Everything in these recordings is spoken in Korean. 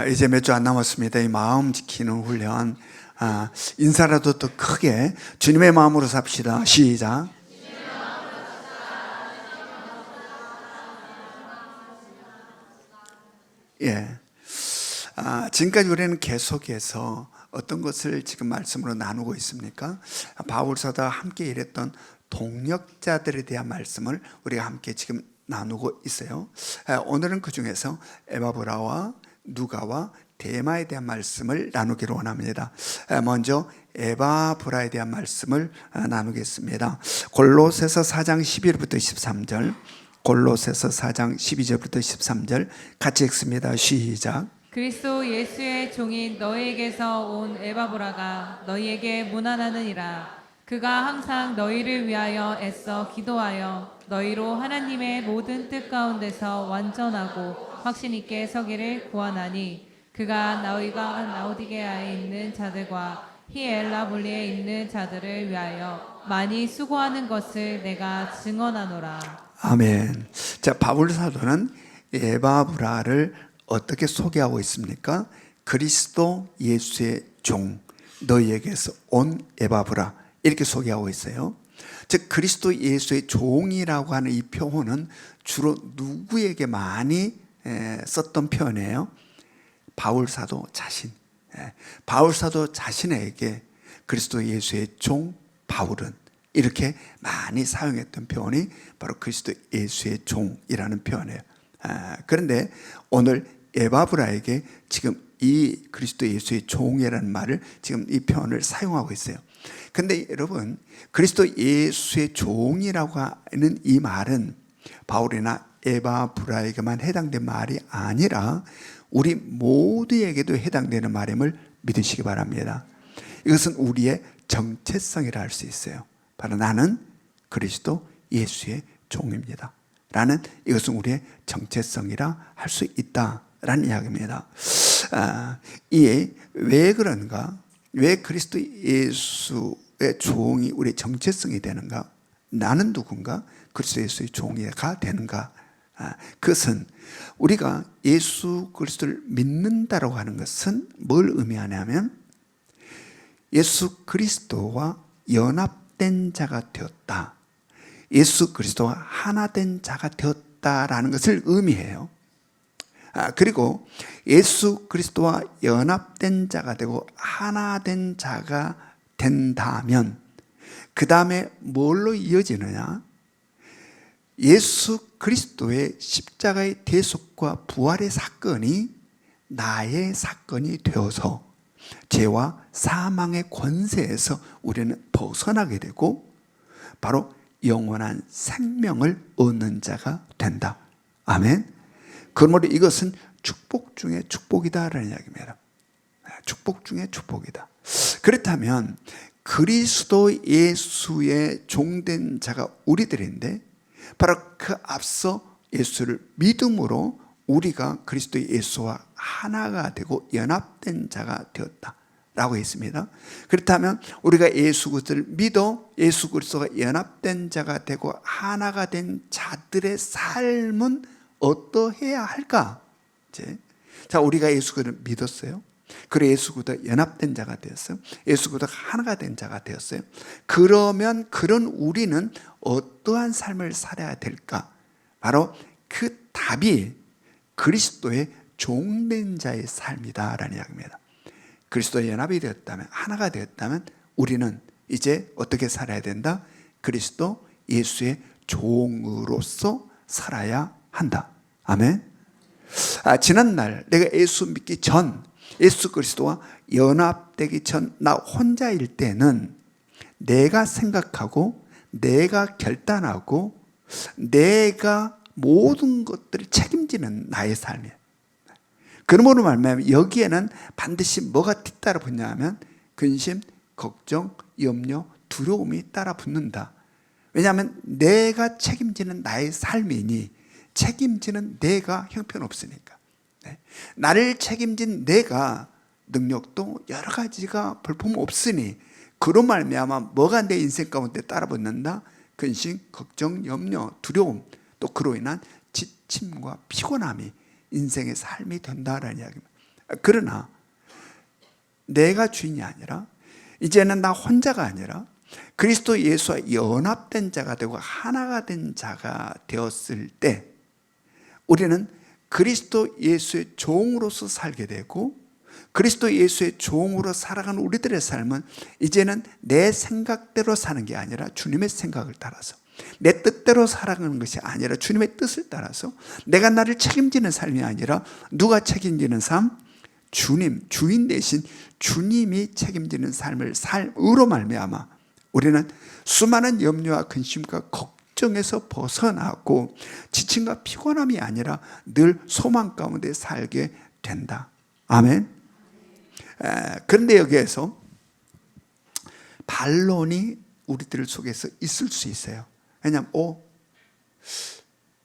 이제 몇 주 안 남았습니다. 이 마음 지키는 훈련. 인사라도 더 크게 주님의 마음으로 삽시다. 시작. 예. 지금까지 우리는 계속해서 어떤 것을 지금 말씀으로 나누고 있습니까? 바울사도와 함께 일했던 동역자들에 대한 말씀을 우리가 함께 지금 나누고 있어요. 오늘은 그 중에서 에바브라와 누가와 데마에 대한 말씀을 나누기를 원합니다. 먼저 에바브라에 대한 말씀을 나누겠습니다. 골로새서 4장 11절부터 13절, 골로새서 4장 12절부터 13절 같이 읽습니다. 시작. 그리스도 예수의 종인 너희에게서 온 에바브라가 너희에게 문안하느니라. 그가 항상 너희를 위하여 애써 기도하여 너희로 하나님의 모든 뜻 가운데서 완전하고 확신 있게 서기를 구하나니, 그가 너희가 라오디게아에 있는 자들과 히엘라볼리에 있는 자들을 위하여 많이 수고하는 것을 내가 증언하노라. 아멘. 자, 바울 사도는 에바브라를 어떻게 소개하고 있습니까? 그리스도 예수의 종, 너희에게서 온 에바브라, 이렇게 소개하고 있어요. 즉 그리스도 예수의 종이라고 하는 이 표현은 주로 누구에게 많이 썼던 표현이에요? 바울 사도 자신. 바울 사도 자신에게 그리스도 예수의 종 바울은, 이렇게 많이 사용했던 표현이 바로 그리스도 예수의 종이라는 표현이에요. 그런데 오늘 에바브라에게 지금 이 그리스도 예수의 종이라는 말을 지금 이 표현을 사용하고 있어요. 근데 여러분, 그리스도 예수의 종이라고 하는 이 말은 바울이나 에바브라에게만 해당된 말이 아니라 우리 모두에게도 해당되는 말임을 믿으시기 바랍니다. 이것은 우리의 정체성이라 할 수 있어요. 바로 나는 그리스도 예수의 종입니다 라는, 이것은 우리의 정체성이라 할 수 있다라는 이야기입니다. 이에 왜 그런가? 왜 그리스도 예수의 종이 우리의 정체성이 되는가? 나는 누군가? 그리스도 예수의 종이가 되는가? 그것은 우리가 예수 그리스도를 믿는다라고 하는 것은 뭘 의미하냐면 예수 그리스도와 연합된 자가 되었다, 예수 그리스도와 하나 된 자가 되었다라는 것을 의미해요. 그리고 예수 그리스도와 연합된 자가 되고 하나 된 자가 된다면 그 다음에 뭘로 이어지느냐? 예수 그리스도의 십자가의 대속과 부활의 사건이 나의 사건이 되어서 죄와 사망의 권세에서 우리는 벗어나게 되고 바로 영원한 생명을 얻는 자가 된다. 아멘. 그러므로 이것은 축복 중에 축복이다라는 이야기입니다. 축복 중에 축복이다. 그렇다면 그리스도 예수의 종된 자가 우리들인데, 바로 그 앞서 예수를 믿음으로 우리가 그리스도 예수와 하나가 되고 연합된 자가 되었다라고 했습니다. 그렇다면 우리가 예수 그리스도를 믿어 예수 그리스도가 연합된 자가 되고 하나가 된 자들의 삶은 어떠해야 할까? 자, 우리가 예수 그리스도를 믿었어요. 그리고 예수 그리스도가 연합된 자가 되었어요. 예수 그리스도가 하나가 된 자가 되었어요. 그러면 그런 우리는 어떠한 삶을 살아야 될까? 바로 그 답이 그리스도의 종된 자의 삶이다라는 이야기입니다. 그리스도의 연합이 되었다면, 하나가 되었다면 우리는 이제 어떻게 살아야 된다? 그리스도 예수의 종으로서 살아야 한다. 아멘. 지난날 내가 예수 믿기 전, 예수 그리스도와 연합되기 전 나 혼자일 때는 내가 생각하고 내가 결단하고 내가 모든 것들을 책임지는 나의 삶이에요. 그러므로 말하면 여기에는 반드시 뭐가 뒤따라 붙냐면 근심, 걱정, 염려, 두려움이 따라 붙는다. 왜냐하면 내가 책임지는 나의 삶이니 책임지는 내가 형편없으니까. 나를 책임진 내가 능력도 여러 가지가 볼품없으니 그런 말미암아 뭐가 내 인생 가운데 따라 붙는다? 근심, 걱정, 염려, 두려움, 또 그로 인한 지침과 피곤함이 인생의 삶이 된다라는 이야기입니다. 그러나 내가 주인이 아니라 이제는 나 혼자가 아니라 그리스도 예수와 연합된 자가 되고 하나가 된 자가 되었을 때 우리는 그리스도 예수의 종으로서 살게 되고 그리스도 예수의 종으로 살아가는 우리들의 삶은 이제는 내 생각대로 사는 게 아니라 주님의 생각을 따라서 내 뜻대로 살아가는 것이 아니라 주님의 뜻을 따라서 내가 나를 책임지는 삶이 아니라 누가 책임지는 삶? 주님, 주인 대신 주님이 책임지는 삶으로 말미암아 우리는 수많은 염려와 근심과 걱정에서 벗어나고 지침과 피곤함이 아니라 늘 소망 가운데 살게 된다. 아멘. 그런데 여기에서 반론이 우리들 속에서 있을 수 있어요. 왜냐하면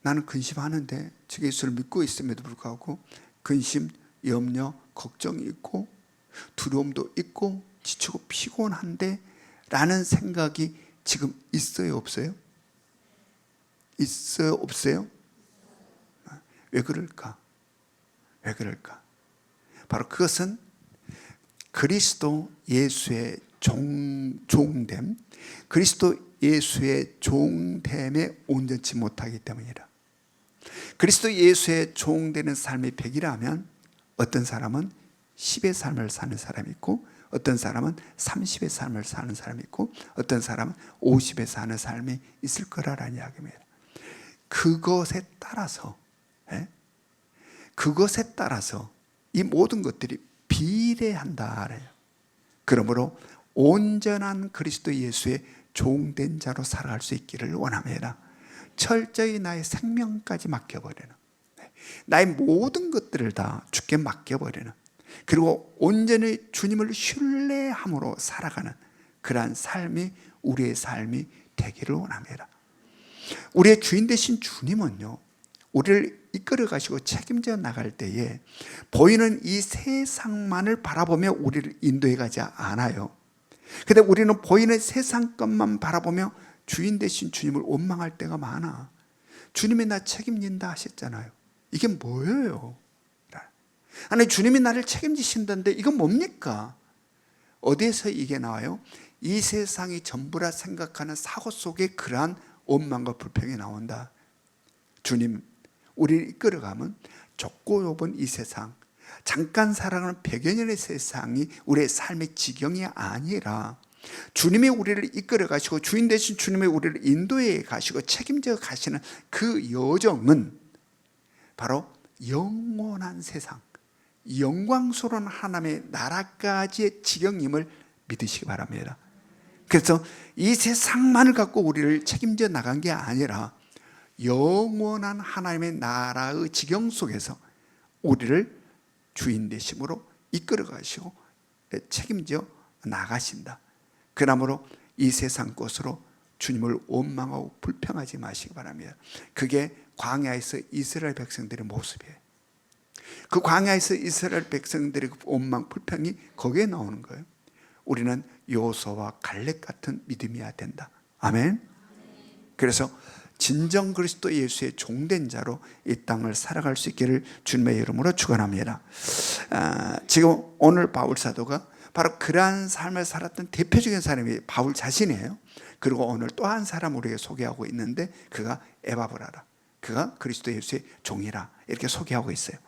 나는 근심하는데 주 예수를 믿고 있음에도 불구하고 근심, 염려, 걱정이 있고 두려움도 있고 지치고 피곤한데 라는 생각이 지금 있어요, 없어요? 있어요, 없어요? 왜 그럴까? 왜 그럴까? 바로 그것은 그리스도 예수의 종됨, 그리스도 예수의 종됨에 온전치 못하기 때문이라. 그리스도 예수의 종되는 삶이 100이라면 어떤 사람은 10의 삶을 사는 사람이 있고 어떤 사람은 30의 삶을 사는 사람이 있고 어떤 사람은 50의 사는 삶이 있을 거라는 이야기입니다. 그것에 따라서 이 모든 것들이 비례한다. 그러므로 온전한 그리스도 예수의 종된 자로 살아갈 수 있기를 원합니다. 철저히 나의 생명까지 맡겨버리는, 나의 모든 것들을 다 주께 맡겨버리는, 그리고 온전히 주님을 신뢰함으로 살아가는 그러한 삶이 우리의 삶이 되기를 원합니다. 우리의 주인 되신 주님은요, 우리를 이끌어 가시고 책임져 나갈 때에 보이는 이 세상만을 바라보며 우리를 인도해 가지 않아요. 근데 우리는 보이는 세상 것만 바라보며 주인 되신 주님을 원망할 때가 많아. 주님이 나 책임진다 하셨잖아요. 이게 뭐예요? 아니, 주님이 나를 책임지신다는데 이건 뭡니까? 어디에서 이게 나와요? 이 세상이 전부라 생각하는 사고 속에 그러한 원망과 불평이 나온다. 주님, 우리를 이끌어가면 좁고 좁은 이 세상, 잠깐 살아가는 100여 년의 세상이 우리의 삶의 지경이 아니라 주님이 우리를 이끌어 가시고 주인 되신 주님이 우리를 인도해 가시고 책임져 가시는 그 여정은 바로 영원한 세상, 영광스러운 하나님의 나라까지의 지경임을 믿으시기 바랍니다. 그래서 이 세상만을 갖고 우리를 책임져 나간 게 아니라 영원한 하나님의 나라의 지경 속에서 우리를 주인 되심으로 이끌어 가시고 책임져 나가신다. 그러므로 이 세상 것으로 주님을 원망하고 불평하지 마시기 바랍니다. 그게 광야에서 이스라엘 백성들의 모습이에요. 그 광야에서 이스라엘 백성들의 원망, 불평이 거기에 나오는 거예요. 우리는 여호수아와 갈렙 같은 믿음이어야 된다. 아멘. 그래서 진정 그리스도 예수의 종된 자로 이 땅을 살아갈 수 있기를 주님의 이름으로 축원합니다. 지금 오늘 바울 사도가 바로 그러한 삶을 살았던 대표적인 사람이 바울 자신이에요. 그리고 오늘 또 한 사람 우리에게 소개하고 있는데 그가 에바브라라. 그가 그리스도 예수의 종이라 이렇게 소개하고 있어요.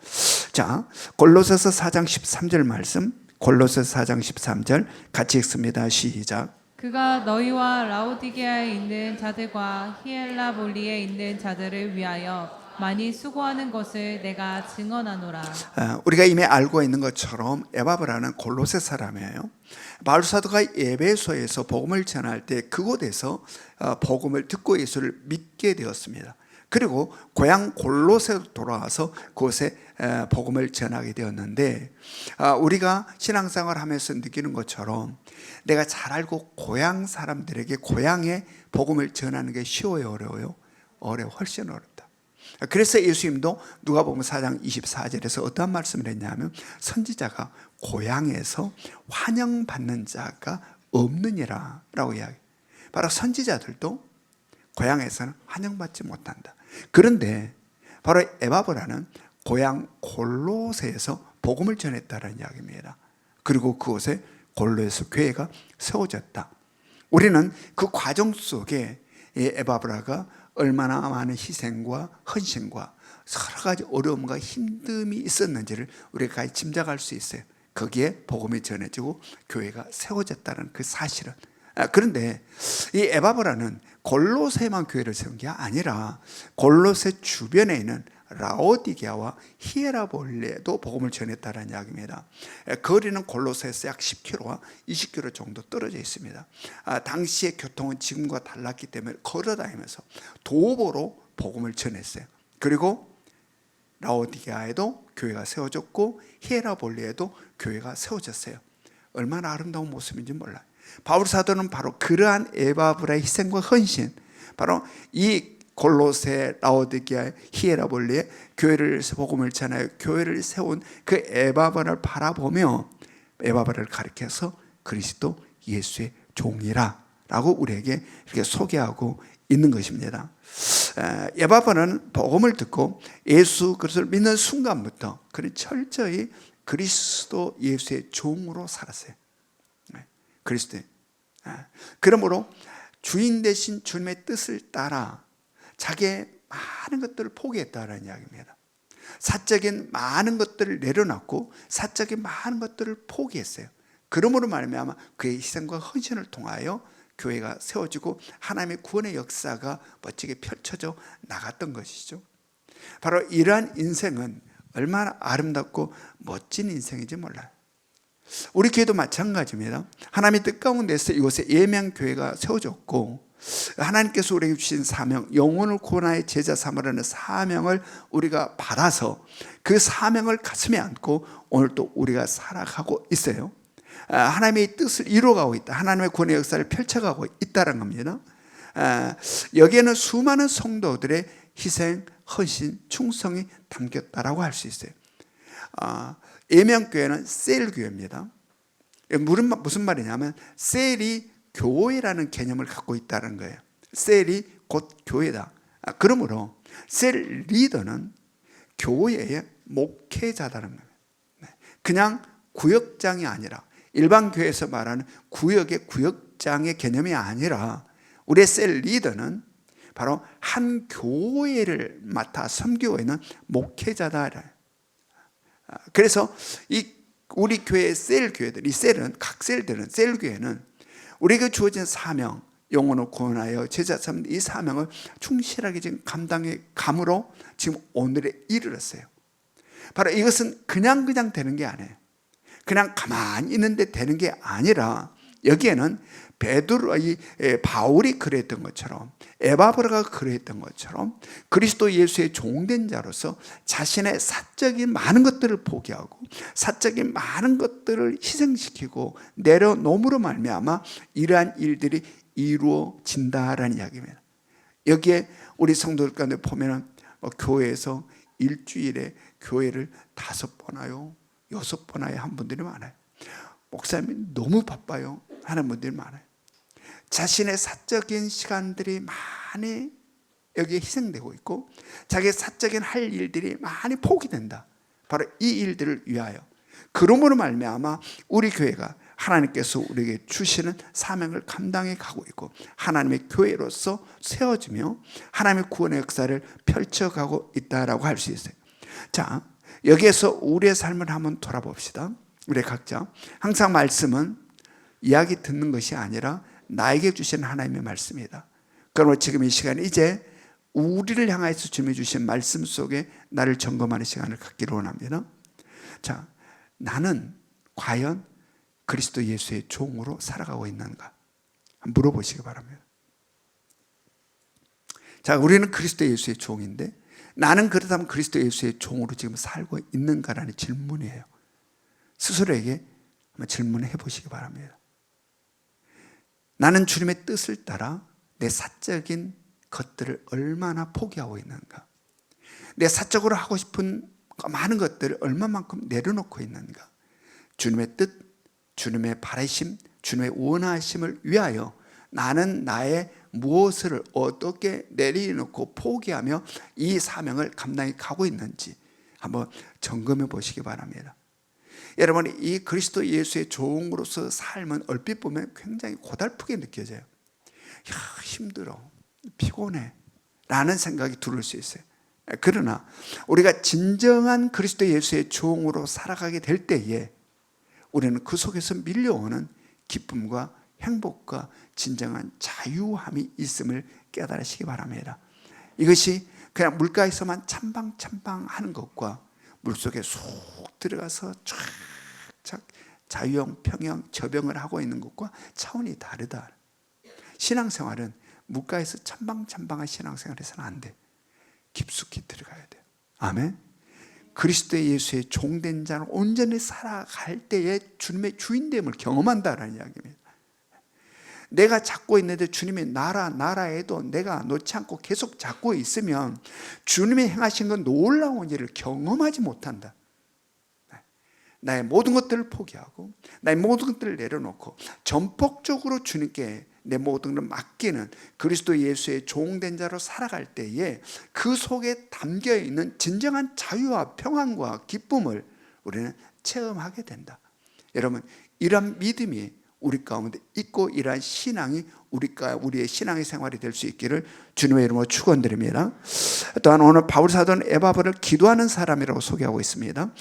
자, 골로새서 4장 13절 말씀, 골로새서 4장 13절 같이 읽습니다. 시작. 그가 너희와 라오디게아에 있는 자들과 히엘라볼리에 있는 자들을 위하여 많이 수고하는 것을 내가 증언하노라. 우리가 이미 알고 있는 것처럼 에바브라는 골로새 사람이에요. 바울 사도가 에베소에서 복음을 전할 때 그곳에서 복음을 듣고 예수를 믿게 되었습니다. 그리고 고향 골로새로 돌아와서 그곳에 복음을 전하게 되었는데, 우리가 신앙생활을 하면서 느끼는 것처럼 내가 잘 알고 고향 사람들에게 고향의 복음을 전하는 게 쉬워요, 어려워요? 어려워, 훨씬 어렵다. 그래서 예수님도 누가복음 4장 24절에서 어떠한 말씀을 했냐면 선지자가 고향에서 환영받는 자가 없느니라 라고 이야기해요. 바로 선지자들도 고향에서는 환영받지 못한다. 그런데 바로 에바브라는 고향 골로새에서 복음을 전했다는 이야기입니다. 그리고 그곳에 골로에서 교회가 세워졌다. 우리는 그 과정 속에 이 에바브라가 얼마나 많은 희생과 헌신과 여러 가지 어려움과 힘듦이 있었는지를 우리가 짐작할 수 있어요. 거기에 복음이 전해지고 교회가 세워졌다는 그 사실은. 그런데 이 에바브라는 골로새만 교회를 세운 게 아니라 골로새 주변에 있는 라오디게아와 히에라볼레에도 복음을 전했다는 이야기입니다. 거리는 골로새에서 약 10km와 20km 정도 떨어져 있습니다. 당시의 교통은 지금과 달랐기 때문에 걸어다니면서 도보로 복음을 전했어요. 그리고 라오디게아에도 교회가 세워졌고 히에라볼레에도 교회가 세워졌어요. 얼마나 아름다운 모습인지 몰라요. 바울 사도는 바로 그러한 에바브라의 희생과 헌신, 바로 이 골로새, 라오디게아, 히에라볼레에 교회를 복음을 전하여 교회를 세운 그 에바브라를 바라보며 에바브라를 가리켜서 그리스도 예수의 종이라 라고 우리에게 이렇게 소개하고 있는 것입니다. 에바브라는 복음을 듣고 예수 그리스도를 믿는 순간부터 그는 철저히 그리스도 예수의 종으로 살았어요. 그리스도의. 그러므로 주인 대신 주님의 뜻을 따라 자기의 많은 것들을 포기했다는 이야기입니다. 사적인 많은 것들을 내려놨고 사적인 많은 것들을 포기했어요. 그러므로 말미암아 그의 희생과 헌신을 통하여 교회가 세워지고 하나님의 구원의 역사가 멋지게 펼쳐져 나갔던 것이죠. 바로 이러한 인생은 얼마나 아름답고 멋진 인생인지 몰라요. 우리 교회도 마찬가지입니다. 하나님의 뜻 가운데서 이곳에 예명교회가 세워졌고 하나님께서 우리에게 주신 사명, 영혼을 구원하여 제자 삼으라는 사명을 우리가 받아서 그 사명을 가슴에 안고 오늘 또 우리가 살아가고 있어요. 하나님의 뜻을 이루어가고 있다. 하나님의 구원의 역사를 펼쳐가고 있다는 겁니다. 여기에는 수많은 성도들의 희생, 헌신, 충성이 담겼다라고 할 수 있어요. 예명교회는 셀교회입니다. 무슨 말이냐면 셀이 교회라는 개념을 갖고 있다는 거예요. 셀이 곧 교회다. 그러므로 셀 리더는 교회의 목회자다는 거예요. 그냥 구역장이 아니라 일반 교회에서 말하는 구역의 구역장의 개념이 아니라 우리의 셀 리더는 바로 한 교회를 맡아 섬기고 있는 목회자다. 그래서 이 우리 교회의 셀 교회들, 이 셀은 각 셀들은 셀 교회는 우리에게 주어진 사명, 영혼을 구원하여 제자 삼는 이 사명을 충실하게 지금 감당해 감으로 지금 오늘에 이르렀어요. 바로 이것은 그냥 되는 게 아니에요. 그냥 가만히 있는데 되는 게 아니라 여기에는 바울이 그랬던 것처럼 에바브라가 그랬던 것처럼 그리스도 예수의 종된 자로서 자신의 사적인 많은 것들을 포기하고 사적인 많은 것들을 희생시키고 내려놓음으로 말미암아 이러한 일들이 이루어진다라는 이야기입니다. 여기에 우리 성도들 가운데 보면은 교회에서 일주일에 교회를 5번 와요, 6번 와요 한 분들이 많아요. 목사님 너무 바빠요 하는 분들이 많아요. 자신의 사적인 시간들이 많이 여기에 희생되고 있고 자기의 사적인 할 일들이 많이 포기된다. 바로 이 일들을 위하여. 그러므로 말미암아 우리 교회가 하나님께서 우리에게 주시는 사명을 감당해 가고 있고 하나님의 교회로서 세워지며 하나님의 구원의 역사를 펼쳐가고 있다라고 할 수 있어요. 자, 여기에서 우리의 삶을 한번 돌아봅시다. 우리 각자 항상 말씀은 이야기 듣는 것이 아니라 나에게 주신 하나님의 말씀이다. 그러므로 지금 이 시간에 이제 우리를 향해서 주님이 주신 말씀 속에 나를 점검하는 시간을 갖기를 원합니다. 자, 나는 과연 그리스도 예수의 종으로 살아가고 있는가? 물어보시기 바랍니다. 자, 우리는 그리스도 예수의 종인데 나는 그렇다면 그리스도 예수의 종으로 지금 살고 있는가라는 질문이에요. 스스로에게 한번 질문해 보시기 바랍니다. 나는 주님의 뜻을 따라 내 사적인 것들을 얼마나 포기하고 있는가? 내 사적으로 하고 싶은 많은 것들을 얼마만큼 내려놓고 있는가? 주님의 뜻, 주님의 바라심, 주님의 원하심을 위하여 나는 나의 무엇을 어떻게 내려놓고 포기하며 이 사명을 감당해 가고 있는지 한번 점검해 보시기 바랍니다. 여러분, 이 그리스도 예수의 종으로서 삶은 얼핏 보면 굉장히 고달프게 느껴져요. 야, 힘들어, 피곤해 라는 생각이 들을 수 있어요. 그러나 우리가 진정한 그리스도 예수의 종으로 살아가게 될 때에 우리는 그 속에서 밀려오는 기쁨과 행복과 진정한 자유함이 있음을 깨달으시기 바랍니다. 이것이 그냥 물가에서만 찬방찬방 하는 것과 물속에 쏙 들어가서 쫙쫙 자유형, 평형, 저병을 하고 있는 것과 차원이 다르다. 신앙생활은 물가에서 찬방찬방한 신앙생활을 해서는 안 돼. 깊숙이 들어가야 돼. 아멘. 그리스도의 예수의 종된 자는 온전히 살아갈 때에 주님의 주인됨을 경험한다는 이야기입니다. 내가 잡고 있는데 주님이 나라에도 내가 놓지 않고 계속 잡고 있으면 주님이 행하신 건 놀라운 일을 경험하지 못한다. 나의 모든 것들을 포기하고 나의 모든 것들을 내려놓고 전폭적으로 주님께 내 모든 것을 맡기는 그리스도 예수의 종된 자로 살아갈 때에 그 속에 담겨있는 진정한 자유와 평안과 기쁨을 우리는 체험하게 된다. 여러분, 이런 믿음이 우리 가운데 있고 이러한 신앙이 우리의 신앙의 생활이 될 수 있기를 주님의 이름으로 축원드립니다. 또한 오늘 바울 사도는 에바브를 기도하는 사람이라고 소개하고 있습니다.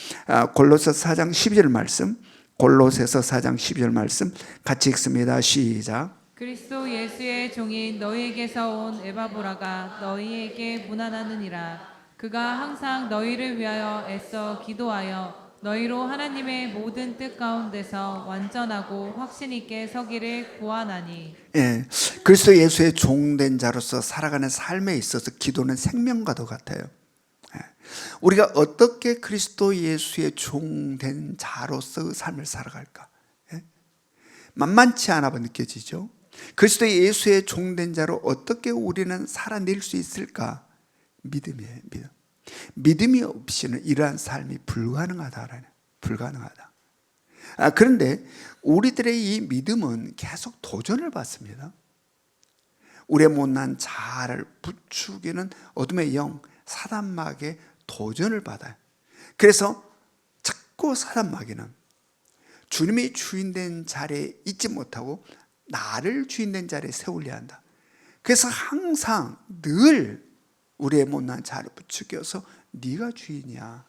골로새서 4장 12절 말씀, 골로새서 4장 12절 말씀 같이 읽습니다. 시작. 그리스도 예수의 종인 너희에게서 온 에바브라가 너희에게 문안하느니라. 그가 항상 너희를 위하여 애써 기도하여 너희로 하나님의 모든 뜻 가운데서 완전하고 확신 있게 서기를 구하나니. 예, 그리스도 예수의 종된 자로서 살아가는 삶에 있어서 기도는 생명과도 같아요. 예, 우리가 어떻게 그리스도 예수의 종된 자로서 삶을 살아갈까? 예? 만만치 않아 느껴지죠? 그리스도 예수의 종된 자로 어떻게 우리는 살아낼 수 있을까? 믿음이에요. 믿음이 없이는 이러한 삶이 불가능하다. 그런데 우리들의 이 믿음은 계속 도전을 받습니다. 우리의 못난 자아를 부추기는 어둠의 영 사단마귀의 도전을 받아요. 그래서 자꾸 사단마귀는 주님이 주인된 자리에 있지 못하고 나를 주인된 자리에 세우려 한다. 그래서 항상 늘 우리의 못난 자아를 부추겨서 네가 주인이야.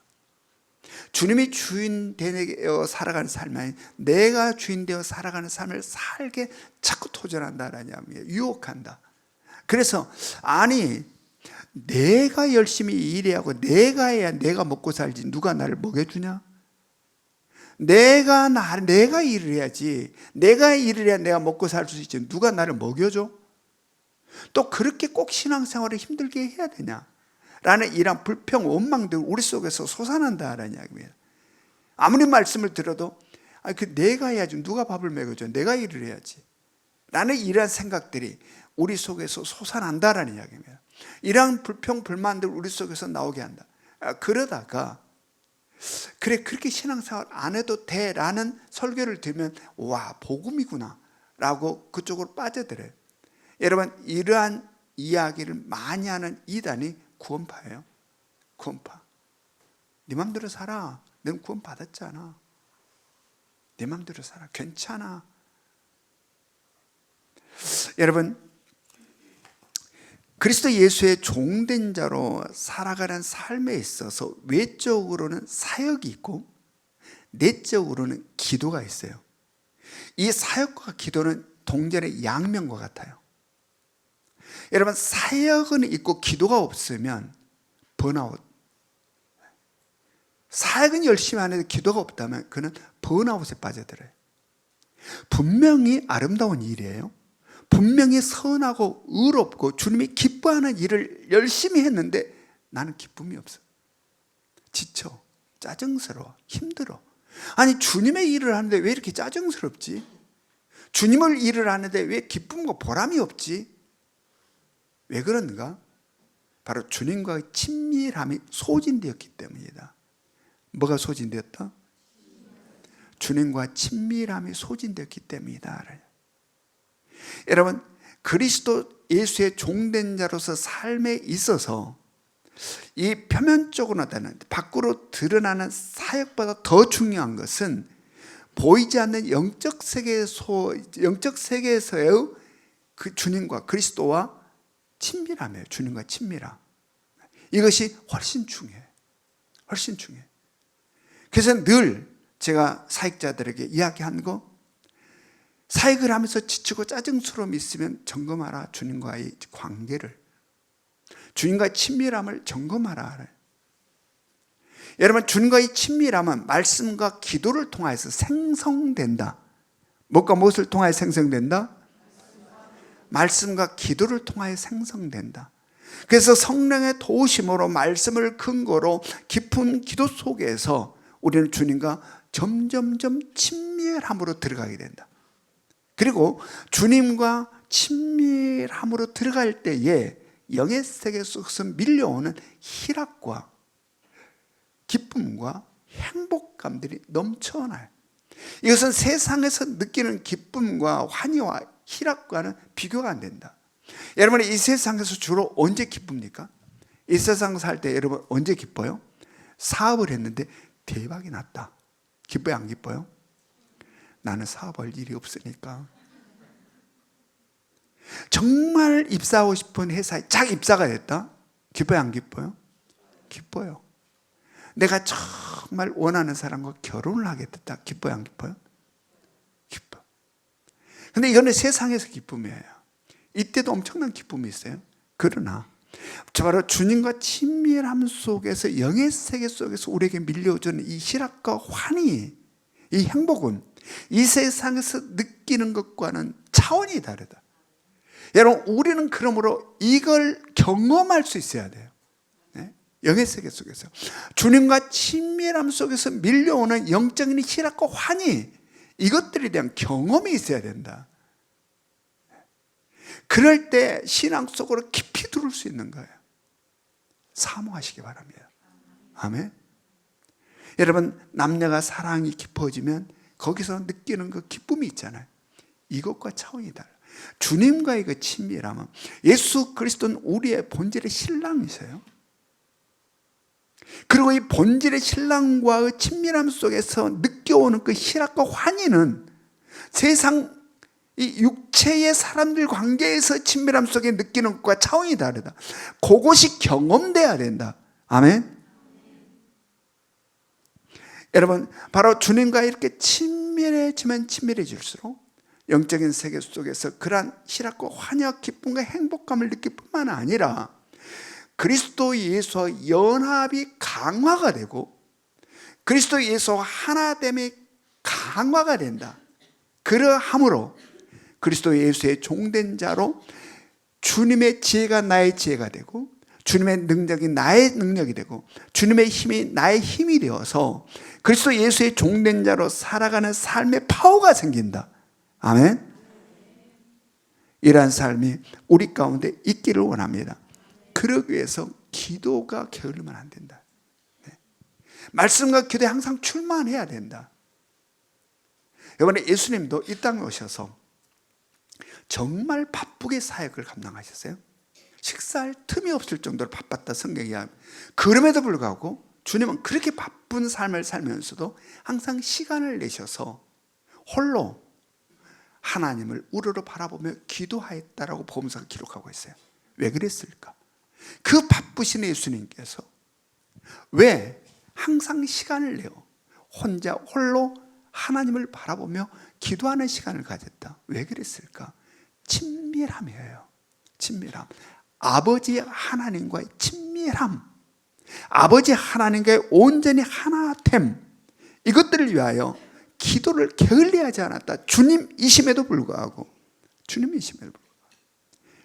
주님이 주인 되어 살아가는 삶이 아닌 내가 주인 되어 살아가는 삶을 살게 자꾸 도전한다라는 이야기예요. 유혹한다. 그래서 아니 내가 열심히 일해야 하고 내가 해야 내가 먹고 살지 누가 나를 먹여주냐? 내가 일을 해야지. 내가 일을 해야 내가 먹고 살 수 있지. 누가 나를 먹여줘? 또 그렇게 꼭 신앙생활을 힘들게 해야 되냐? 라는 이런 불평, 원망들 우리 속에서 솟아난다라는 이야기입니다. 아무리 말씀을 들어도 내가 해야지. 누가 밥을 먹여줘? 내가 일을 해야지. 라는 이런 생각들이 우리 속에서 솟아난다라는 이야기입니다. 이런 불평, 불만들 우리 속에서 나오게 한다. 그러다가 그래 그렇게 신앙생활 안 해도 돼라는 설교를 들으면 와 복음이구나 라고 그쪽으로 빠져들어요. 여러분, 이러한 이야기를 많이 하는 이단이 구원파예요. 구원파. 네 맘대로 살아. 넌 구원 받았잖아. 네 맘대로 살아. 괜찮아. 여러분, 그리스도 예수의 종된 자로 살아가는 삶에 있어서 외적으로는 사역이 있고 내적으로는 기도가 있어요. 이 사역과 기도는 동전의 양면과 같아요. 여러분, 사역은 있고 기도가 없으면 번아웃. 사역은 열심히 하는데 기도가 없다면 그는 번아웃에 빠져들어요. 분명히 아름다운 일이에요. 분명히 선하고 의롭고 주님이 기뻐하는 일을 열심히 했는데 나는 기쁨이 없어. 지쳐, 짜증스러워, 힘들어. 아니 주님의 일을 하는데 왜 이렇게 짜증스럽지? 주님을 일을 하는데 왜 기쁨과 보람이 없지? 왜 그런가? 바로 주님과의 친밀함이 소진되었기 때문이다. 뭐가 소진되었다? 주님과 친밀함이 소진되었기 때문이다. 여러분, 그리스도 예수의 종된 자로서 삶에 있어서 이 표면적으로 나타나는 밖으로 드러나는 사역보다 더 중요한 것은 보이지 않는 영적 세계에서의 그 주님과 그리스도와 친밀함이에요. 주님과 친밀함. 이것이 훨씬 중요해요. 훨씬 중요해요. 그래서 늘 제가 사역자들에게 이야기한 거, 사역을 하면서 지치고 짜증스러움이 있으면 점검하라. 주님과의 관계를, 주님과의 친밀함을 점검하라. 여러분, 주님과의 친밀함은 말씀과 기도를 통해서 생성된다. 무엇과 무엇을 통하여 생성된다? 말씀과 기도를 통하여 생성된다. 그래서 성령의 도우심으로 말씀을 근거로 깊은 기도 속에서 우리는 주님과 점점점 친밀함으로 들어가게 된다. 그리고 주님과 친밀함으로 들어갈 때에 영의 세계 속에서 밀려오는 희락과 기쁨과 행복감들이 넘쳐나요. 이것은 세상에서 느끼는 기쁨과 환희와 희락과는 비교가 안 된다. 여러분, 이 세상에서 주로 언제 기쁩니까? 이 세상 살 때 여러분 언제 기뻐요? 사업을 했는데 대박이 났다. 기뻐요, 안 기뻐요? 나는 사업할 일이 없으니까. 정말 입사하고 싶은 회사에 딱 입사가 됐다. 기뻐요, 안 기뻐요? 기뻐요. 내가 정말 원하는 사람과 결혼을 하게 됐다. 기뻐요, 안 기뻐요? 기뻐. 근데 이거는 세상에서 기쁨이에요. 이때도 엄청난 기쁨이 있어요. 그러나 바로 주님과 친밀함 속에서, 영의 세계 속에서 우리에게 밀려오는 이 희락과 환희, 이 행복은 이 세상에서 느끼는 것과는 차원이 다르다. 여러분, 우리는 그러므로 이걸 경험할 수 있어야 돼요. 네? 영의 세계 속에서 주님과 친밀함 속에서 밀려오는 영적인 희락과 환희, 이것들에 대한 경험이 있어야 된다. 그럴 때 신앙 속으로 깊이 들어올 수 있는 거예요. 사모하시기 바랍니다. 아멘. 여러분, 남녀가 사랑이 깊어지면 거기서 느끼는 그 기쁨이 있잖아요. 이것과 차원이 달라요. 주님과의 그 친밀함은, 예수 그리스도는 우리의 본질의 신랑이세요. 그리고 이 본질의 신랑과의 친밀함 속에서 느껴오는 그 희락과 환희는 세상 이 육체의 사람들 관계에서 친밀함 속에 느끼는 것과 차원이 다르다. 그것이 경험돼야 된다. 아멘. 여러분, 바로 주님과 이렇게 친밀해지면 친밀해질수록 영적인 세계 속에서 그러한 희락과 환희와 기쁨과 행복감을 느낄 뿐만 아니라 그리스도 예수와 연합이 강화가 되고 그리스도 예수와 하나됨이 강화가 된다. 그러함으로 그리스도 예수의 종된 자로 주님의 지혜가 나의 지혜가 되고 주님의 능력이 나의 능력이 되고 주님의 힘이 나의 힘이 되어서 그리스도 예수의 종된 자로 살아가는 삶의 파워가 생긴다. 아멘. 이러한 삶이 우리 가운데 있기를 원합니다. 그러기 위해서 기도가 게을르면 안 된다. 네. 말씀과 기도에 항상 출마해야 된다. 이번에 예수님도 이 땅에 오셔서 정말 바쁘게 사역을 감당하셨어요. 식사할 틈이 없을 정도로 바빴다 성경이 이야기합니다. 그럼에도 불구하고 주님은 그렇게 바쁜 삶을 살면서도 항상 시간을 내셔서 홀로 하나님을 우러러 바라보며 기도하였다라고 복음서가 기록하고 있어요. 왜 그랬을까? 그 바쁘신 예수님께서 왜 항상 시간을 내어 혼자 홀로 하나님을 바라보며 기도하는 시간을 가졌다? 왜 그랬을까? 친밀함이에요. 친밀함. 아버지 하나님과의 친밀함, 아버지 하나님과의 온전히 하나됨, 이것들을 위하여 기도를 게을리하지 않았다. 주님이심에도 불구하고. 주님이심에도 불구하고.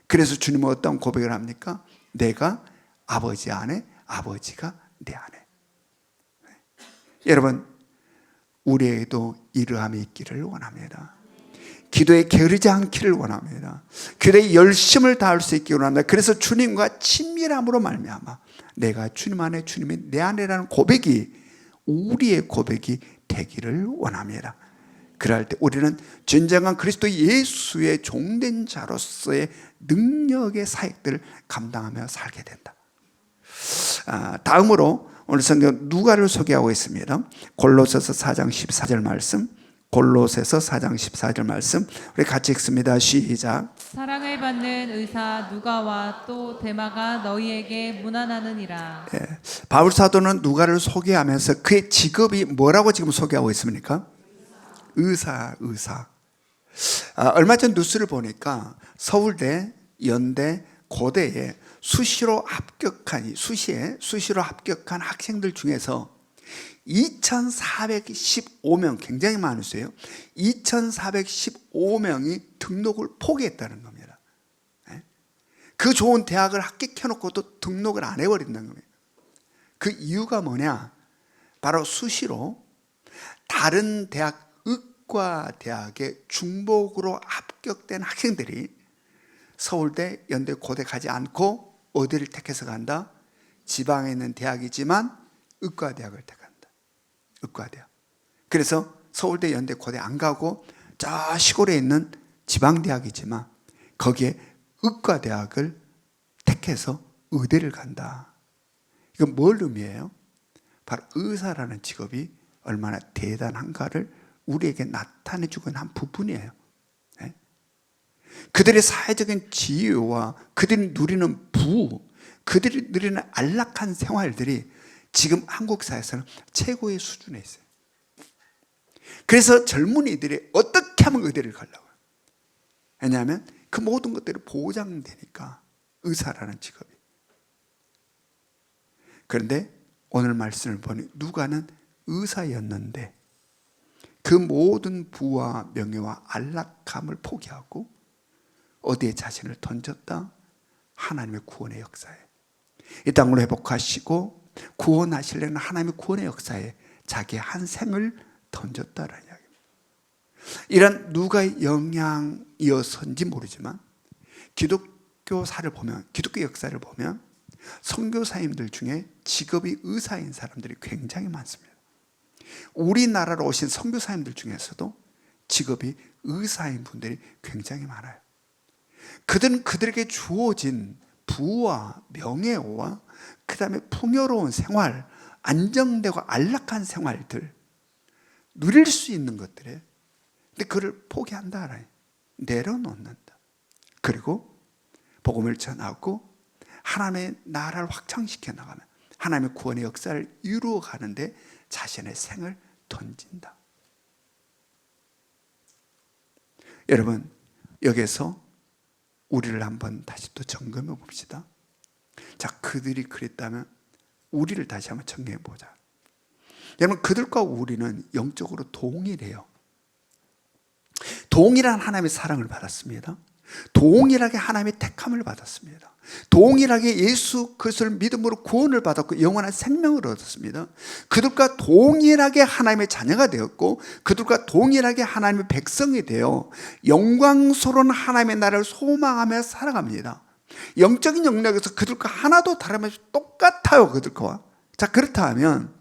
그래서 주님은 어떤 고백을 합니까? 내가 아버지 안에, 아버지가 내 안에. 여러분, 우리에게도 이러함이 있기를 원합니다. 기도에 게으르지 않기를 원합니다. 기도에 열심을 다할 수 있기를 원합니다. 그래서 주님과 친밀함으로 말미암아 내가 주님 안에, 주님이 내 안에라는 고백이 우리의 고백이 되기를 원합니다. 그럴 때 우리는 진정한 그리스도 예수의 종된 자로서의 능력의 사역들을 감당하며 살게 된다. 다음으로 오늘 성경 누가를 소개하고 있습니다. 골로새서 4장 14절 말씀, 골로새서 4장 14절 말씀 우리 같이 읽습니다. 시작. 사랑을 받는 의사 누가와 또 데마가 너희에게 문안하느니라. 바울 사도는 누가를 소개하면서 그의 직업이 뭐라고 지금 소개하고 있습니까? 의사. 얼마 전 뉴스를 보니까 서울대, 연대, 고대에 수시로 합격한 학생들 중에서 2,415명, 굉장히 많은 수예요. 2,415명이 등록을 포기했다는 겁니다. 그 좋은 대학을 합격해놓고도 등록을 안 해버린다는 겁니다. 그 이유가 뭐냐? 바로 수시로 다른 대학, 의과대학에 중복으로 합격된 학생들이 서울대, 연대, 고대 가지 않고 어디를 택해서 간다? 지방에 있는 대학이지만 의과대학을 택한다. 의과대학. 그래서 서울대, 연대, 고대 안 가고 저 시골에 있는 지방대학이지만 거기에 의과대학을 택해서 의대를 간다. 이건 뭘 의미해요? 바로 의사라는 직업이 얼마나 대단한가를 우리에게 나타내주고 있는 한 부분이에요. 그들의 사회적인 지위와 그들이 누리는 그들이 누리는 안락한 생활들이 지금 한국 사회에서는 최고의 수준에 있어요. 그래서 젊은이들이 어떻게 하면 의대를 가려고 해요? 왜냐하면 그 모든 것들이 보장되니까, 의사라는 직업이. 그런데 오늘 말씀을 보니 누가는 의사였는데 그 모든 부와 명예와 안락함을 포기하고 어디에 자신을 던졌다? 하나님의 구원의 역사에, 이 땅을 회복하시고 구원하시려는 하나님의 구원의 역사에 자기의 한 생을 던졌다라는 이야기입니다. 이런 누가의 영향이어서인지 모르지만 기독교사를 보면, 기독교 역사를 보면 선교사님들 중에 직업이 의사인 사람들이 굉장히 많습니다. 우리나라로 오신 선교사님들 중에서도 직업이 의사인 분들이 굉장히 많아요. 그들은 그들에게 주어진 부와 명예와 그 다음에 풍요로운 생활, 안정되고 안락한 생활들, 누릴 수 있는 것들에, 근데 그를 포기한다, 내려놓는다. 그리고 복음을 전하고 하나님의 나라를 확장시켜 나가면 하나님의 구원의 역사를 이루어 가는데 자신의 생을 던진다. 여러분, 여기서 우리를 한번 다시 또 점검해 봅시다. 자, 그들이 그랬다면 우리를 다시 한번 점검해 보자. 여러분, 그들과 우리는 영적으로 동일해요. 동일한 하나님의 사랑을 받았습니다. 동일하게 하나님의 택함을 받았습니다. 동일하게 예수 그리스도를 믿음으로 구원을 받았고 영원한 생명을 얻었습니다. 그들과 동일하게 하나님의 자녀가 되었고 그들과 동일하게 하나님의 백성이 되어 영광스러운 하나님의 나라를 소망하며 살아갑니다. 영적인 영역에서 그들과 하나도 다름없이 똑같아요. 그들과. 자, 그렇다 하면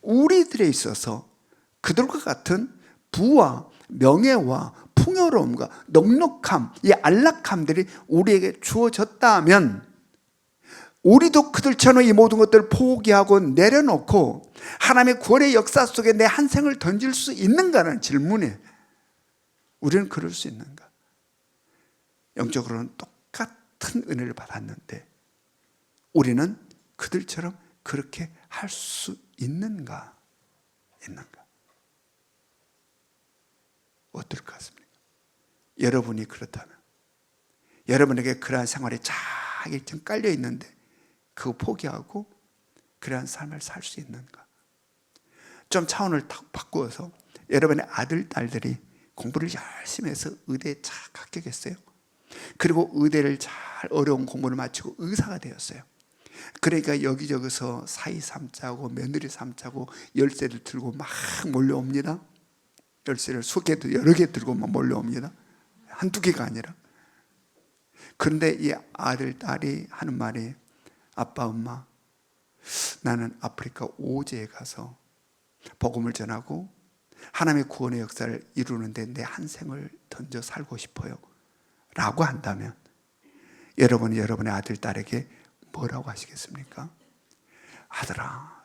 우리들에 있어서 그들과 같은 부와 명예와 풍요로움과 넉넉함, 이 안락함들이 우리에게 주어졌다면 우리도 그들처럼 이 모든 것들을 포기하고 내려놓고 하나님의 구원의 역사 속에 내 한 생을 던질 수 있는가라는 질문에 우리는 그럴 수 있는가? 영적으로는 똑같은 은혜를 받았는데 우리는 그들처럼 그렇게 할 수 있는가? 어떨 것 같습니까? 여러분이 그렇다면, 여러분에게 그러한 생활이 쫙 일정 깔려 있는데 그거 포기하고 그러한 삶을 살 수 있는가? 좀 차원을 바꾸어서 여러분의 아들, 딸들이 공부를 열심히 해서 의대에 잘 합격했어요. 그리고 의대를 잘 어려운 공부를 마치고 의사가 되었어요. 그러니까 여기저기서 사위 삼자고 며느리 삼자고 열쇠를 들고 막 몰려옵니다. 열쇠를 수개도 여러 개 들고 막 몰려옵니다. 한두 개가 아니라. 그런데 이 아들, 딸이 하는 말이 아빠, 엄마, 나는 아프리카 오지에 가서 복음을 전하고 하나님의 구원의 역사를 이루는데 내 한 생을 던져 살고 싶어요 라고 한다면 여러분이 여러분의 아들, 딸에게 뭐라고 하시겠습니까? 아들아,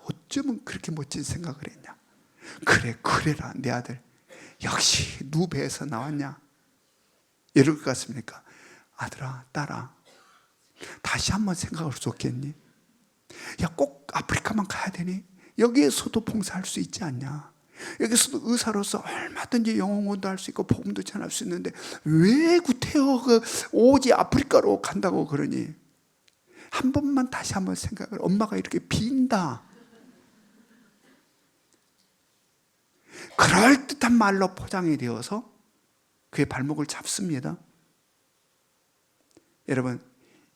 어쩌면 그렇게 멋진 생각을 했냐. 그래, 그래라 내 아들, 역시 누 배에서 나왔냐. 이럴 것 같습니까? 아들아, 딸아, 다시 한번 생각할 수 없겠니? 야, 꼭 아프리카만 가야 되니? 여기에서도 봉사할 수 있지 않냐? 여기서도 의사로서 얼마든지 영혼도 할 수 있고 복음도 전할 수 있는데 왜 구태여 오지 아프리카로 간다고 그러니? 한 번만 다시 한번 생각을. 엄마가 이렇게 빈다. 그럴듯한 말로 포장이 되어서 그의 발목을 잡습니다. 여러분,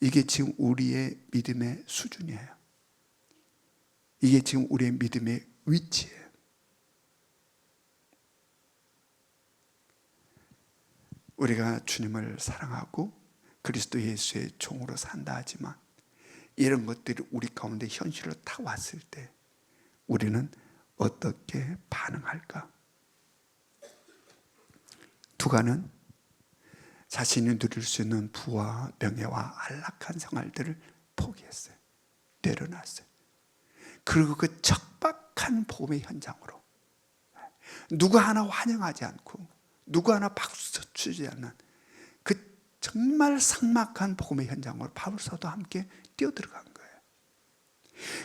이게 지금 우리의 믿음의 수준이에요. 이게 지금 우리의 믿음의 위치예요. 우리가 주님을 사랑하고 그리스도 예수의 종으로 산다 하지만 이런 것들이 우리 가운데 현실로 딱 왔을 때 우리는 어떻게 반응할까? 두가는 자신이 누릴 수 있는 부와 명예와 안락한 생활들을 포기했어요. 내려놨어요. 그리고 그 척박한 복음의 현장으로 누구 하나 환영하지 않고 누구 하나 박수 쳐주지 않는 그 정말 삭막한 복음의 현장으로 바울 사도 함께 뛰어들어간 거예요.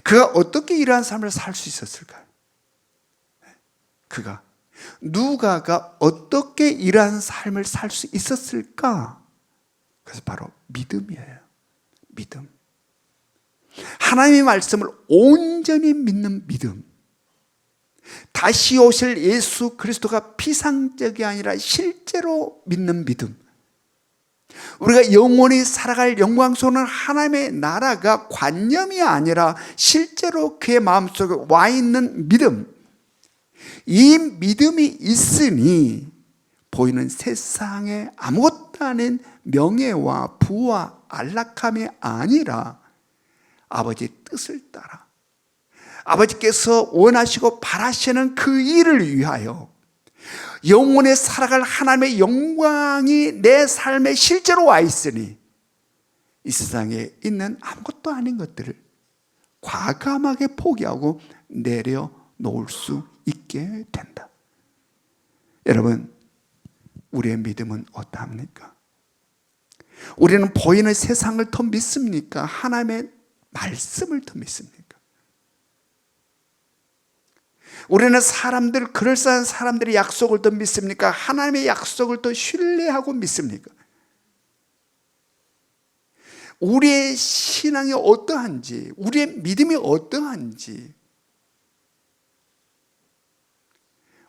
그가 어떻게 이러한 삶을 살 수 있었을까요? 그가 누가가 어떻게 이러한 삶을 살 수 있었을까? 그래서 바로 믿음이에요. 믿음. 하나님의 말씀을 온전히 믿는 믿음. 다시 오실 예수 그리스도가 피상적이 아니라 실제로 믿는 믿음. 우리가 영원히 살아갈 영광스러운 하나님의 나라가 관념이 아니라 실제로 그의 마음속에 와 있는 믿음. 이 믿음이 있으니 보이는 세상에 아무것도 아닌 명예와 부와 안락함이 아니라 아버지의 뜻을 따라 아버지께서 원하시고 바라시는 그 일을 위하여 영원히 살아갈 하나님의 영광이 내 삶에 실제로 와 있으니 이 세상에 있는 아무것도 아닌 것들을 과감하게 포기하고 내려놓을 수 있게 된다. 여러분, 우리의 믿음은 어떠합니까? 우리는 보이는 세상을 더 믿습니까? 하나님의 말씀을 더 믿습니까? 우리는 사람들, 그럴싸한 사람들의 약속을 더 믿습니까? 하나님의 약속을 더 신뢰하고 믿습니까? 우리의 신앙이 어떠한지, 우리의 믿음이 어떠한지,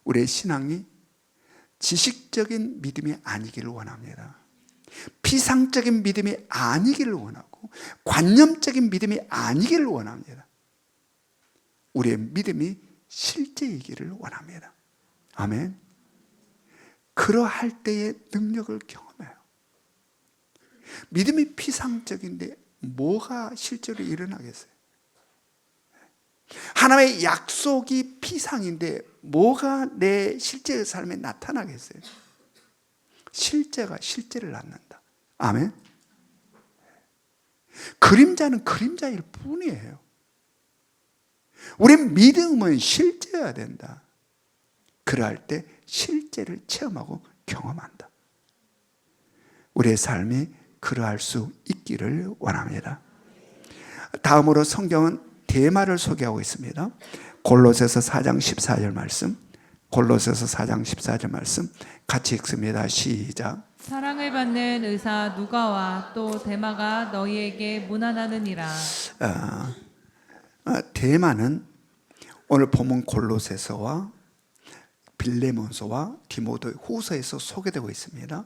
우리의 신앙이 지식적인 믿음이 아니기를 원합니다. 피상적인 믿음이 아니기를 원하고 관념적인 믿음이 아니기를 원합니다. 우리의 믿음이 실제이기를 원합니다. 아멘. 그러할 때의 능력을 경험해요. 믿음이 피상적인데 뭐가 실제로 일어나겠어요? 하나님의 약속이 피상인데 뭐가 내 실제의 삶에 나타나겠어요? 실제가 실제를 낳는다. 아멘. 그림자는 그림자일 뿐이에요. 우리 믿음은 실제여야 된다. 그러할 때 실제를 체험하고 경험한다. 우리의 삶이 그러할 수 있기를 원합니다. 다음으로 성경은 대마를 소개하고 있습니다. 골로새서 4장 14절 말씀, 골로새서 4장 14절 말씀 같이 읽습니다. 시작. 사랑을 받는 의사 누가와 또 데마가 너희에게 문안하느니라. 대마는 오늘 본문 골로새서와 빌레몬서와 디모데 후서에서 소개되고 있습니다.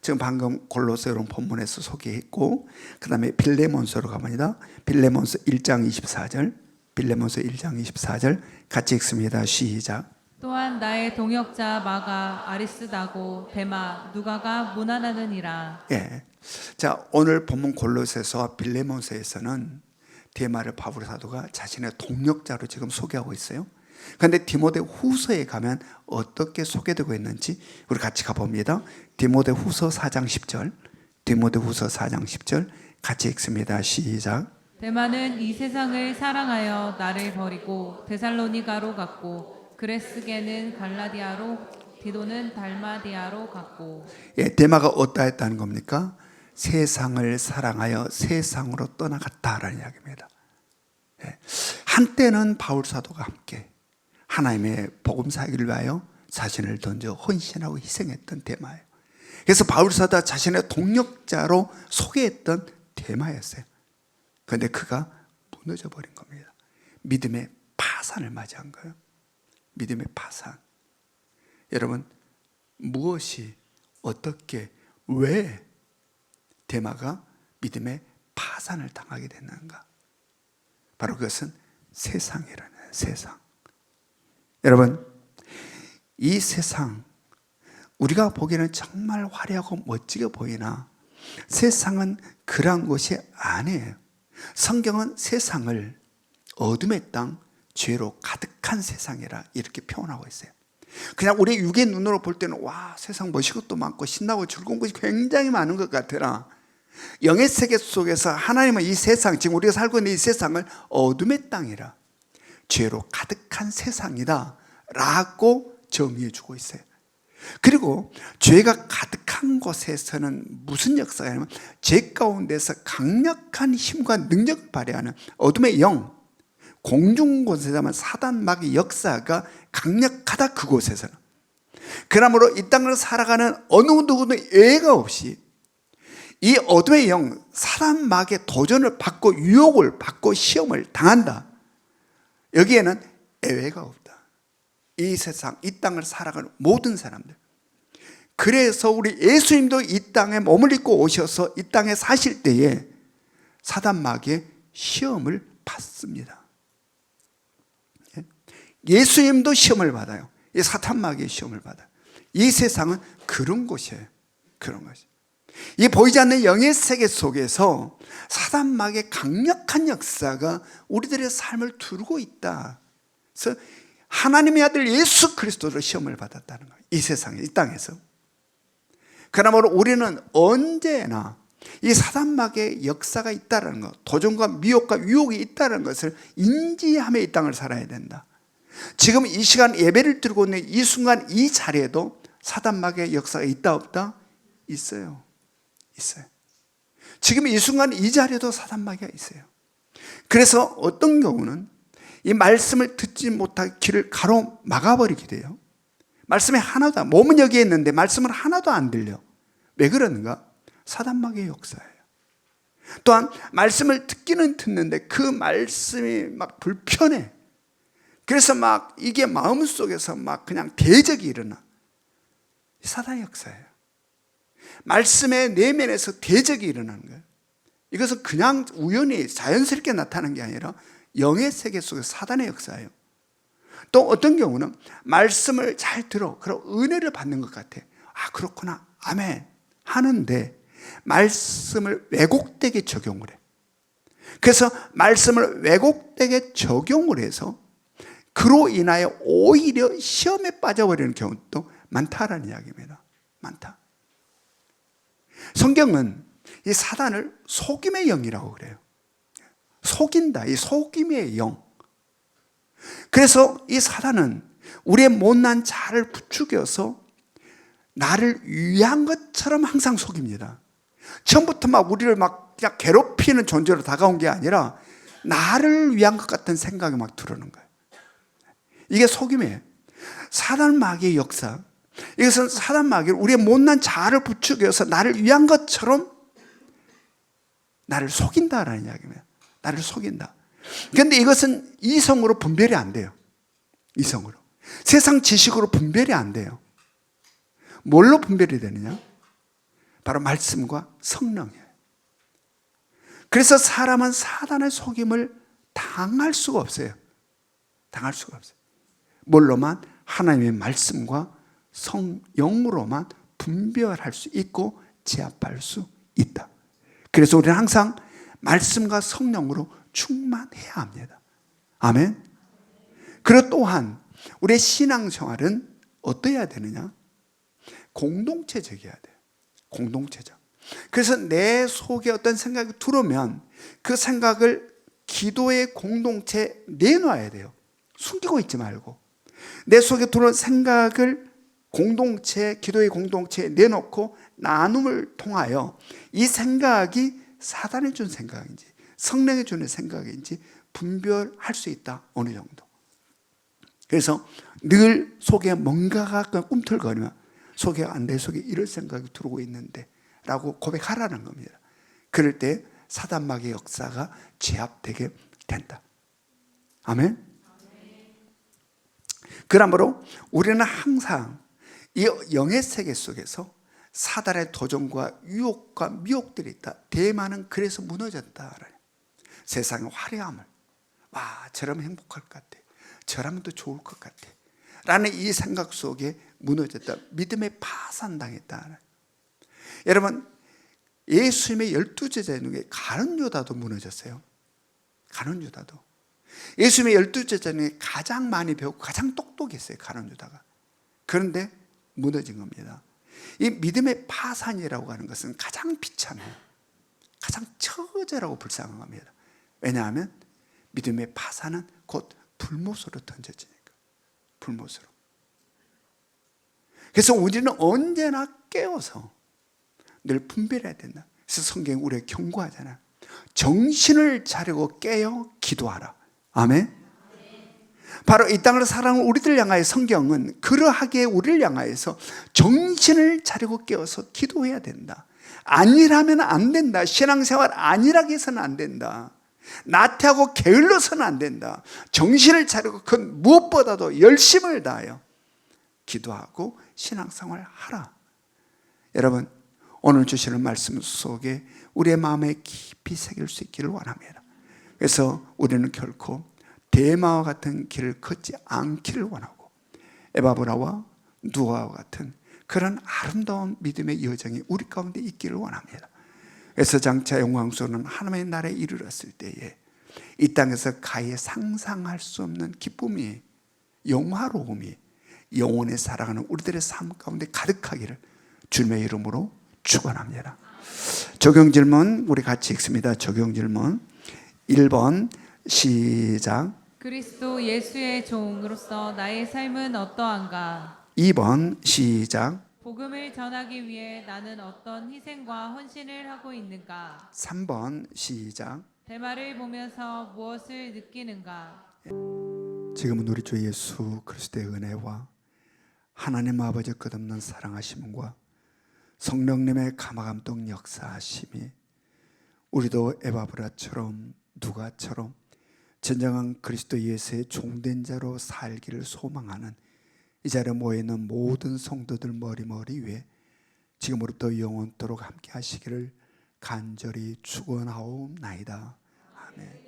지금 방금 골로새로 본문에서 소개했고, 그 다음에 빌레몬서로 가봅니다. 빌레몬서 1장 24절, 빌레몬서 1장 24절 같이 읽습니다. 시작. 또한 나의 동역자 마가 아리스다고 데마 누가가 문안하느니라. 예. 자, 오늘 본문 골로새서와 빌레몬서에서는 데마를 바울 사도가 자신의 동역자로 지금 소개하고 있어요. 그런데 디모데 후서에 가면 어떻게 소개되고 있는지 우리 같이 가봅니다. 디모데 후서 4장 10절, 디모데 후서 4장 10절 같이 읽습니다. 시작. 데마는 이 세상을 사랑하여 나를 버리고 데살로니가로 갔고 그레스게는 갈라디아로 디도는 달마디아로 갔고. 예, 데마가 어디다 했다는 겁니까? 세상을 사랑하여 세상으로 떠나갔다라는 이야기입니다. 예, 한때는 바울 사도가 함께 하나님의 복음 사역을 위하여 자신을 던져 헌신하고 희생했던 데마예요. 그래서 바울 사도가 자신의 동력자로 소개했던 데마였어요. 그런데 그가 무너져 버린 겁니다. 믿음의 파산을 맞이한 거예요. 믿음의 파산. 여러분, 무엇이 어떻게 왜 데마가 믿음의 파산을 당하게 됐는가? 바로 그것은 세상이라는 세상. 여러분, 이 세상 우리가 보기에는 정말 화려하고 멋지게 보이나 세상은 그러한 것이 아니에요. 성경은 세상을 어둠의 땅, 죄로 가득한 세상이라 이렇게 표현하고 있어요. 그냥 우리 육의 눈으로 볼 때는 와, 세상 멋있는 것도 많고 신나고 즐거운 것이 굉장히 많은 것 같으나 영의 세계 속에서 하나님은 이 세상, 지금 우리가 살고 있는 이 세상을 어둠의 땅이라, 죄로 가득한 세상이다 라고 정의해 주고 있어요. 그리고 죄가 가득한 곳에서는 무슨 역사가 있냐면 죄 가운데서 강력한 힘과 능력을 발휘하는 어둠의 영, 공중곳에서만 사단 마귀의 역사가 강력하다. 그곳에서는. 그러므로 이 땅을 살아가는 어느 누구도 예외가 없이 이 어둠의 영, 사단 마귀의 도전을 받고 유혹을 받고 시험을 당한다. 여기에는 예외가 없다. 이 세상, 이 땅을 살아가는 모든 사람들. 그래서 우리 예수님도 이 땅에 몸을 입고 오셔서 이 땅에 사실 때에 사단 마귀의 시험을 받습니다. 예수님도 시험을 받아요. 이 사탄 마귀의 시험을 받아요. 이 세상은 그런 곳이에요. 그런 것이. 이 보이지 않는 영의 세계 속에서 사단 마귀의 강력한 역사가 우리들의 삶을 두르고 있다. 그래서 하나님의 아들 예수 그리스도로 시험을 받았다는 거예요. 이 세상에, 이 땅에서. 그러므로 우리는 언제나 이 사단 마귀의 역사가 있다는 것, 도전과 미혹과 유혹이 있다는 것을 인지하며 이 땅을 살아야 된다. 지금 이 시간 예배를 드리고 있는 이 순간 이 자리에도 사단 마귀의 역사가 있다 없다? 있어요. 있어요. 지금 이 순간 이 자리에도 사단 마귀가 있어요. 그래서 어떤 경우는 이 말씀을 듣지 못할 길을 가로막아버리기도 해요. 말씀이 하나도, 몸은 여기에 있는데 말씀은 하나도 안 들려. 왜 그러는가? 사단 마귀의 역사예요. 또한 말씀을 듣기는 듣는데 그 말씀이 막 불편해. 그래서 막 이게 마음속에서 막 그냥 대적이 일어나. 사단의 역사예요. 말씀의 내면에서 대적이 일어나는 거예요. 이것은 그냥 우연히 자연스럽게 나타나는 게 아니라 영의 세계 속에서 사단의 역사예요. 또 어떤 경우는 말씀을 잘 들어, 그럼 은혜를 받는 것 같아. 아, 그렇구나, 아멘 하는데 말씀을 왜곡되게 적용을 해. 그래서 말씀을 왜곡되게 적용을 해서 그로 인하여 오히려 시험에 빠져버리는 경우도 많다라는 이야기입니다. 많다. 성경은 이 사단을 속임의 영이라고 그래요. 속인다, 이 속임의 영. 그래서 이 사단은 우리의 못난 자를 부추겨서 나를 위한 것처럼 항상 속입니다. 처음부터 막 우리를 막 그냥 괴롭히는 존재로 다가온 게 아니라 나를 위한 것 같은 생각이 막 들어오는 거예요. 이게 속임이에요. 사단 마귀의 역사. 이것은 사단 마귀를 우리의 못난 자아를 부추겨서 나를 위한 것처럼 나를 속인다라는 이야기입니다. 나를 속인다. 그런데 이것은 이성으로 분별이 안 돼요. 이성으로. 세상 지식으로 분별이 안 돼요. 뭘로 분별이 되느냐? 바로 말씀과 성령이에요. 그래서 사람은 사단의 속임을 당할 수가 없어요. 당할 수가 없어요. 뭘로만? 하나님의 말씀과 성령으로만 분별할 수 있고 제압할 수 있다. 그래서 우리는 항상 말씀과 성령으로 충만해야 합니다. 아멘. 그리고 또한 우리의 신앙생활은 어떠해야 되느냐? 공동체적이어야 돼요. 공동체적. 그래서 내 속에 어떤 생각이 들어오면 그 생각을 기도의 공동체에 내놔야 돼요. 숨기고 있지 말고 내 속에 들어온 생각을 기도의 공동체에 내놓고 나눔을 통하여 이 생각이 사단이 준 생각인지 성령이 주는 생각인지 분별할 수 있다. 어느 정도. 그래서 늘 속에 뭔가가 꿈틀거리면 속에 내 속에 이럴 생각이 들어오고 있는데 라고 고백하라는 겁니다. 그럴 때 사단마귀의 역사가 제압되게 된다. 아멘. 그러므로 우리는 항상 이 영의 세계 속에서 사단의 도전과 유혹과 미혹들이 있다. 대만은 그래서 무너졌다. 세상의 화려함을 저러면 행복할 것 같아. 저라면 더 좋을 것 같아. 라는 이 생각 속에 무너졌다. 믿음에 파산당했다. 여러분 예수님의 12제자 중에 가룟 유다도 무너졌어요. 가룟 유다도. 예수님의 12제자 중에 가장 많이 배우고 가장 똑똑했어요. 가룟 유다가. 그런데 무너진 겁니다. 이 믿음의 파산이라고 하는 것은 가장 비참해요. 가장 처절하고 불쌍한 겁니다. 왜냐하면 믿음의 파산은 곧 불못으로 던져지니까. 불못으로. 그래서 우리는 언제나 깨어서 늘 분별해야 된다. 그래서 성경이 우리에게 경고하잖아요. 정신을 차리고 깨어 기도하라. 아멘. 바로 이 땅을 살아가는 우리들 향하여 성경은 그러하게 우리를 향하여서 정신을 차리고 깨어서 기도해야 된다. 안일하면 안 된다. 신앙생활 안일하게 해서는 안 된다. 나태하고 게을러서는 안 된다. 정신을 차리고 그 무엇보다도 열심을 다하여 기도하고 신앙생활 하라. 여러분 오늘 주시는 말씀 속에 우리의 마음에 깊이 새길 수 있기를 원합니다. 그래서 우리는 결코 데마와 같은 길을 걷지 않기를 원하고 에바브라와 누아와 같은 그런 아름다운 믿음의 여정이 우리 가운데 있기를 원합니다. 그래서 장차 영광소는 하나님의 나라에 이르렀을 때에 이 땅에서 가히 상상할 수 없는 기쁨이 영화로움이 영원히 살아가는 우리들의 삶 가운데 가득하기를 주님의 이름으로 축원합니다. 적용 질문 우리 같이 읽습니다. 적용 질문 1번 시작. 그리스도 예수의 종으로서 나의 삶은 어떠한가? 2번 시작. 복음을 전하기 위해 나는 어떤 희생과 헌신을 하고 있는가? 3번 시작. 대마를 보면서 무엇을 느끼는가? 지금은 우리 주 예수 그리스도의 은혜와 하나님 아버지 끝없는 사랑하심과 성령님의 감화감동 역사하심이 우리도 에바브라처럼 누가처럼 진정한 그리스도 예수의 종된 자로 살기를 소망하는 이 자리에 모여있는 모든 성도들 머리 위에 지금으로부터 영원토록 함께 하시기를 간절히 축원하옵나이다. 아멘.